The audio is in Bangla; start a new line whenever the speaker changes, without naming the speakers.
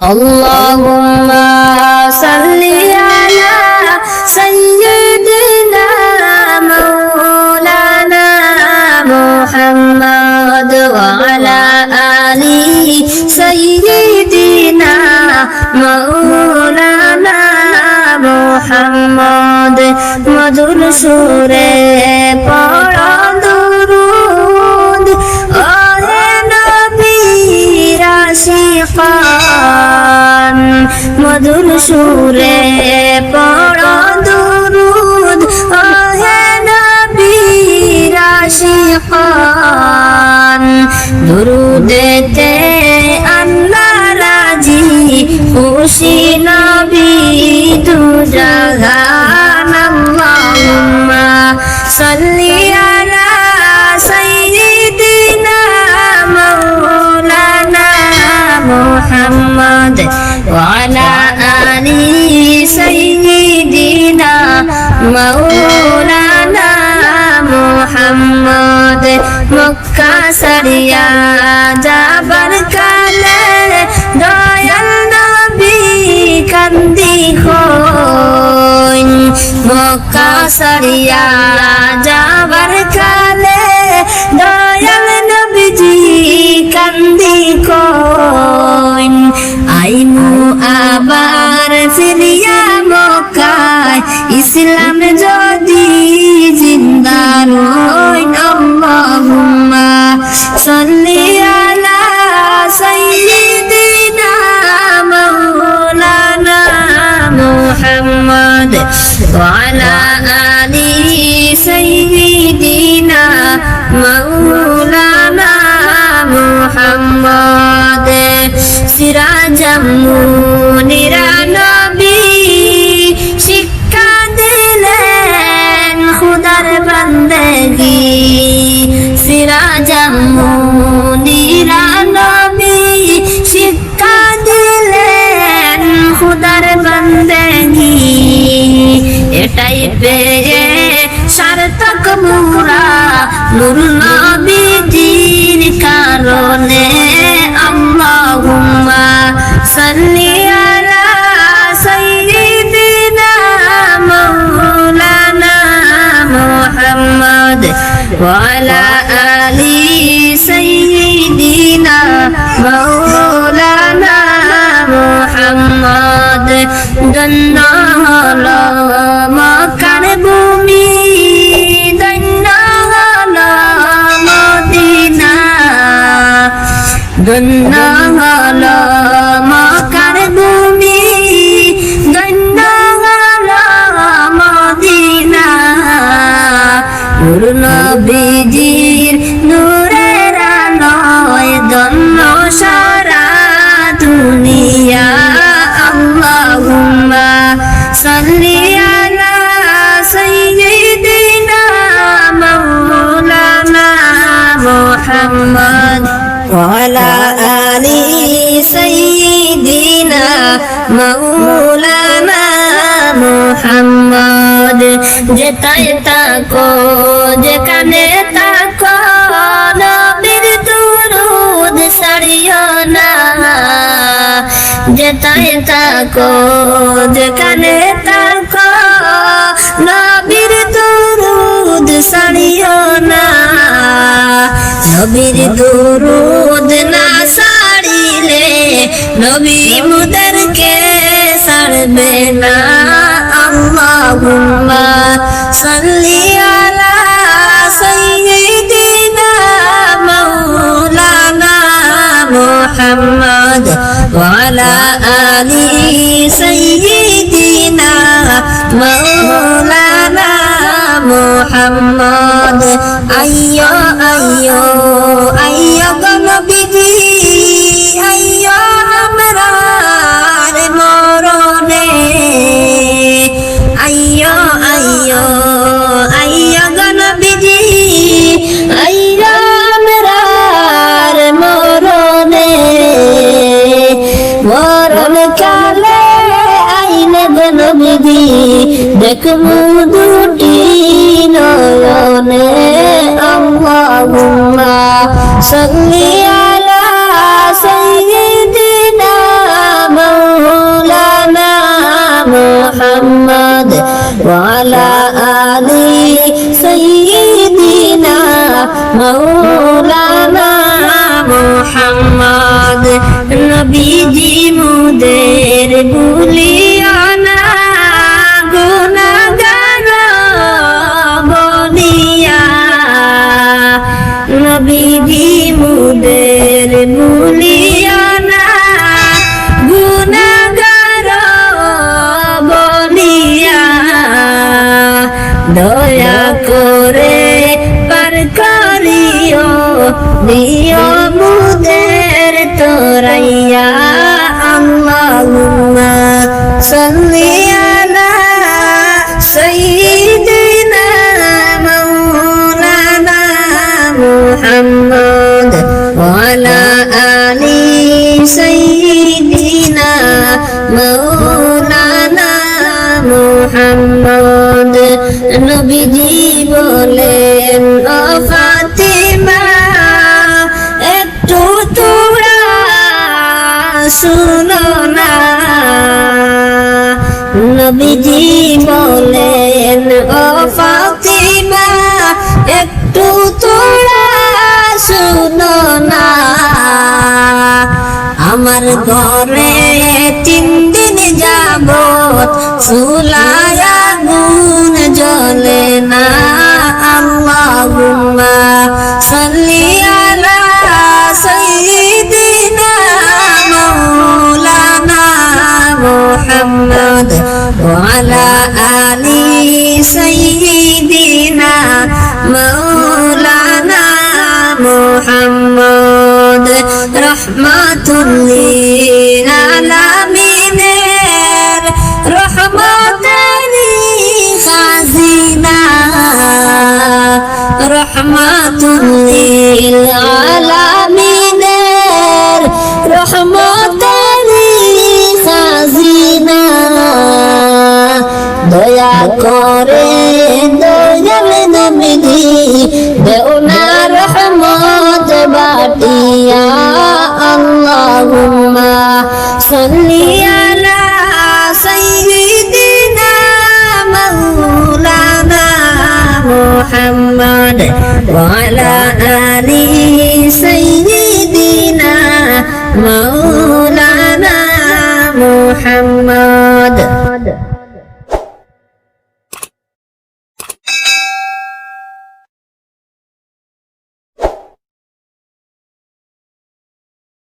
اللهم صل على سيدنا مولانا محمد وعلى آل سيدنا مولانا محمد মধুর সুরে পড়া দুরূদ ওহে নবীর আশিকান মধুর সুরে পড়া দুরূদ ওহে নবীর আশিকান দুরূদেতে আল্লাহ রাজি খুশি নবী দু জাহান আল্লাহুম্মা সাল্লি আলা সাইয়্যিদিনা মাওলানা মুহাম্মদ ওয়া আলা আলি সাইয়্যিদিনা মাওলানা মুহাম্মদ মক্কা সারিয়া যাবার কালে দয়াল নবী কান্দি হইন মক্কা সারিয়া যাবার কালে দয়াল নবীজি কান্দি কইন আইনু আবার ফিরিয়া মক্কায় ইসলাম যদি জিন্দা রইন আল্লাহুম্মা সাল্লি আলা সাইয়্যিদিনা মাওলানা মুহাম্মদ ওয়া আলা আলি সাইয়্যিদিনা মাওলানা মুহাম্মদ সিরাজাম মুনিরা নবী শিক্ষা দিলেন খুদার বান্দেগি সিরাজাম মুনিরা নবী শিক্ষা দিলেন খুদার বান্দেগি এটাই পেয়ে সার্থক মুরা নূর নবীজির কারণে আল্লাহুম্মা সাল্লি আলা সাইয়্যিদিনা মাওলানা মুহাম্মদ ওয়া আলা আলি সাইয়্যিদিনা মাওলানা মুহাম্মদ ধন্য হলো মক্কার ভূমি ধন্য হলো মদিনা ধন্য হলো মক্কার ভূমি ধন্য হলো মদিনা নূর নবীজির নূরের আলোয় ধন্য সারা দুনিয়া আল্লাহুম্মা সাল্লি আলা সাইয়্যিদিনা মাওলানা মুহাম্মদ ওয়া আলা আলি সাইয়্যিদিনা মাওলানা মুহাম্মদ যেথায় থাকো যেখানে থাকো নবীর দুরূদ ছাড়িও না যেথায় থাকো যেখানে থাকো নবীর দুরূদ ছাড়িও না নবীর দুরূদ না ছাড়িলে নবী মুদেরকে ছাড়বে না আল্লাহুম্মা সাল্লি আলা সাইয়্যিদিনা মাওলানা মুহাম্মদ ওয়া আলা আলি সাইয়্যিদিনা মাওলানা মুহাম্মদ আইয়ো আইয়ো আইয়ো গো নবীজি আইয়ো আমরার মরণে আইয়ো আইয়ো আইয়ো গো নবীজি আইয়ো আমরার মরণে মরণ কালে আইনে গো নবীজি দেখমু দুটি নয়নে আল্লাহুম্মা সাল্লি আলা সাইয়্যিদিনা محمد وعلى آل سيدنا مولانا محمد নবীজি মোদের ভুলিও না গুনাহগার বলিয়া নবীজি মোদের ভুলিও না গুনাহগার বলিয়া দয়া করে পার করিও দিও মোদের তোরাইয়া আল্লাহুম্মা সাল্লি আলা সাইয়্যিদিনা মাওলানা মুহাম্মদ ওয়া আলা আলি সাইয়্যিদিনা মাওলানা মুহাম্মদ নবীজি বলেন ও ফাতিমা একটু তোরা শুনো না নবীজি বলেন ও ফাতিমা একটু তোরা শুনো না আমার ঘরে 3 দিন যাবত চুলায় আগুন জ্বলে না আল্লাহুম্মা সাল্লি আলা সাইয়্যিদিনা মাওলানা মুহাম্মদ ওয়া আলা আলি সাইয়্যিদিনা মাওলানা মুহাম্মদ রাহমাতুল লিল আলামিনের রহমতেরি খাজিনা রহমাতুল লিল আলামিনের রহমতেরি খাজিনা দয়া করে দয়াল নবীজি দেও না রহমত বাটিয়া আল্লাহুম্মা সাল্লি আলা সাইয়্যিদিনা মাওলানা মুহাম্মদ ওয়া আলা আলি সাইয়্যিদিনা মাওলানা মুহাম্মদ